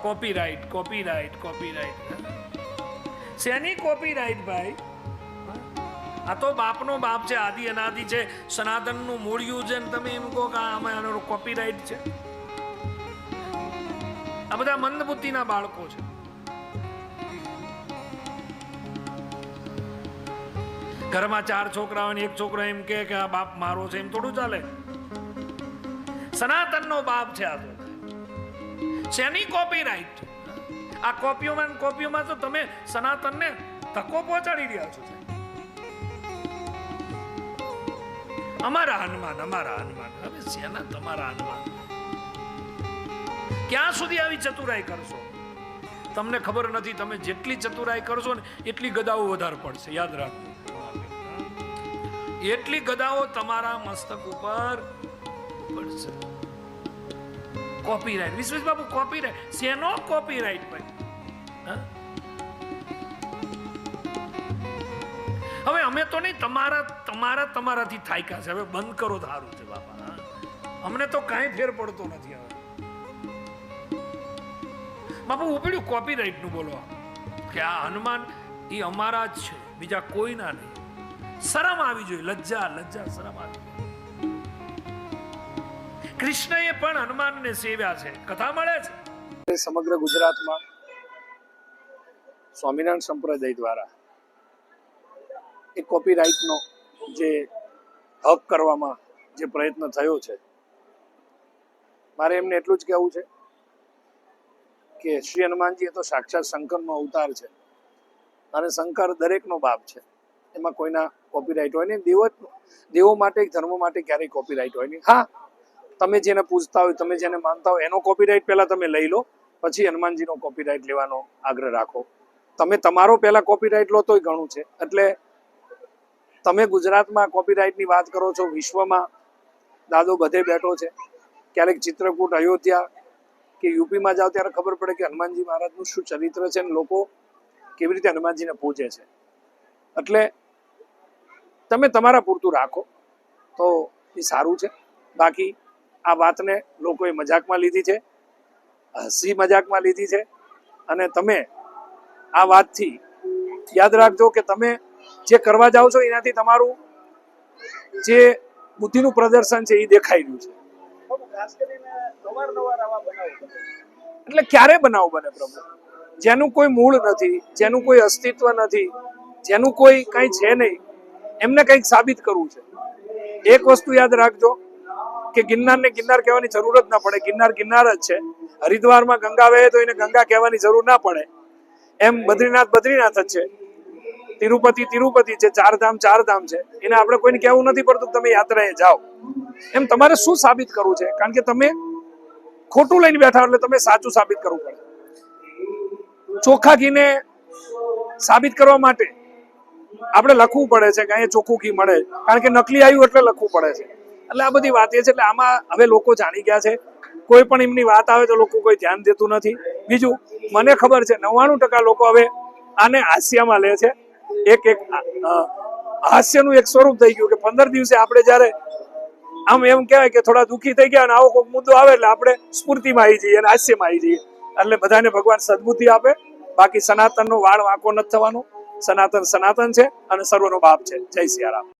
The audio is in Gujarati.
કોપીરાઇટ કોપીરાઇટ કોપીરાઇટ શેની કોપીરાઇટ ભાઈ? આ તો બાપનો બાપ છે, આદિ અનાદિ છે, સનાતનનું મૂળિયું છે ને તમે એમ કહો કે આમાં આનો કોપીરાઇટ છે? આ બધા મંદબુદ્ધિના બાળકો છે. ઘરમાં 4 છોકરા હોય ને એક છોકરો એમ કે આ બાપ મારો છે, એમ થોડું ચાલે. સનાતનનો બાપ છે આ તો. શેની કોપીરાઇટ? આ કોપીઓમાં તો તમે સનાતનને ધક્કો પહોંચાડી રહ્યા છો. અમારા હનુમાન હવે શેના તમારા હનુમાન? ક્યાં સુધી આવી ચતુરાઈ કરશો? તમને ખબર નથી, તમે જેટલી ચતુરાઈ કરશો ને એટલી ગદાઓ વધારે પડશે. યાદ રાખજો, એટલી ગદાઓ તમારા મસ્તક ઉપર પડશે. કોપીરાઇટ વિશ્વેશ બાબુ, કોપીરાઇટ શેનો કોપીરાઇટ ભાઈ? હવે અમે તો નહીં, તમારાથી થાક્યા છે. હવે બંધ કરો તો સારું છે બાપા. અમને તો કાંઈ ફેર પડતો નથી. હવે બાપુ ઉપડ્યું કોપીરાઇટ નું બોલો કે આ હનુમાન એ અમારા જ છે, બીજા કોઈના નહીં. શરમ આવી જોઈએ, લજ્જા શરમ આવી. કૃષ્ણએ પણ હનુમાનને સેવ્યા છે. કથા મળે છે સમગ્ર ગુજરાતમાં સ્વામિનારાયણ સંપ્રદાય દ્વારા એ કોપીરાઇટનો જે હક કરવામાં જે પ્રયત્ન થયો છે, મારે એમને એટલું જ કહેવું છે કે શ્રી હનુમાનજી એ તો સાક્ષાત શંકરનો અવતાર છે અને શંકર દરેકનો બાપ છે. એમાં કોઈના કોપીરાઇટ હોય નહીં. દેવો માટે, ધર્મ માટે ક્યારેય કોપીરાઇટ હોય નહીં. હા, તમે જેને પૂજતા હોય, તમે જેને માનતા હોય એનો કોપીરાઇટ પહેલા તમે લઈ લો, પછી હનુમાનજીનો કોપીરાઇટ લેવાનો આગ્રહ રાખો. તમે તમારો પહેલા કોપીરાઇટ લો તોય ઘણું છે. એટલે તમે ગુજરાતમાં કોપીરાઇટની વાત કરો છો, વિશ્વમાં દાદો બધે બેઠો છે. ક્યારેક ચિત્રકૂટ, અયોધ્યા કે યુપીમાં જાઓ ત્યારે ખબર પડે કે હનુમાનજી મહારાજનું શું ચરિત્ર છે અને લોકો કેવી રીતે હનુમાનજીને પૂજે છે. એટલે તમે તમારા પૂરતું રાખો તો એ સારું છે. બાકી આ વાતને લોકોએ મજાકમાં લીધી છે, હસી મજાકમાં લીધી છે. અને તમે આ વાતથી યાદ રાખજો કે તમે જે કરવા જાઓ છો એનાથી તમારું જે બુદ્ધિનું પ્રદર્શન છે એ દેખાઈ રહ્યું છે. એટલે ક્યારે બનાવ બને પ્રભુ? જેનું કોઈ મૂળ નથી, જેનું કોઈ અસ્તિત્વ નથી, જેનું કોઈ કઈ છે નહીં, એમને કંઈક સાબિત કરવું છે. એક વસ્તુ યાદ રાખજો કે ગિરનારને ગિરનાર કહેવાની જરૂર જ ના પડે. ગિરનાર જ છે. હરિદ્વારમાં ગંગા વહે તો એને ગંગા કહેવાની જરૂર ના પડે. એમ બદ્રીનાથ જ છે, તિરુપતિ છે, ચાર ધામ છે. એને આપણે કોઈને કહેવું નથી પડતું તમે યાત્રાએ જાઓ. એમ તમારે શું સાબિત કરવું છે? કારણ કે તમે ખોટું લઈને બેઠા એટલે તમે સાચું સાબિત કરવું પડે. ચોખ્ખા ઘીને સાબિત કરવા માટે આપણે લખવું પડે છે કે અહીંયા ચોખ્ખું ઘી મળે, કારણ કે નકલી આવ્યું એટલે લખવું પડે છે. એટલે આ બધી વાત એ છે. એટલે આમાં હવે લોકો જાણી ગયા છે. કોઈ પણ એમની વાત આવે તો લોકો કોઈ ધ્યાન દેતું નથી. બીજું, મને ખબર છે 99% લોકો હવે આને હાસ્યમાં લે છે. એક હાસ્યનું એક સ્વરૂપ થઈ ગયું કે 15 દિવસે આપણે જયારે આમ એમ કહેવાય કે થોડા દુઃખી થઈ ગયા અને આવો કોઈ મુદ્દો આવે એટલે આપણે સ્ફૂર્તિમાં આવી જઈએ અને હાસ્યમાં આવી જઈએ. એટલે બધાને ભગવાન સદબુદ્ધિ આપે. બાકી સનાતનનો વાળ વાંકો નથી થવાનો. સનાતન છે અને સર્વનો બાપ છે. જય સિયારામ.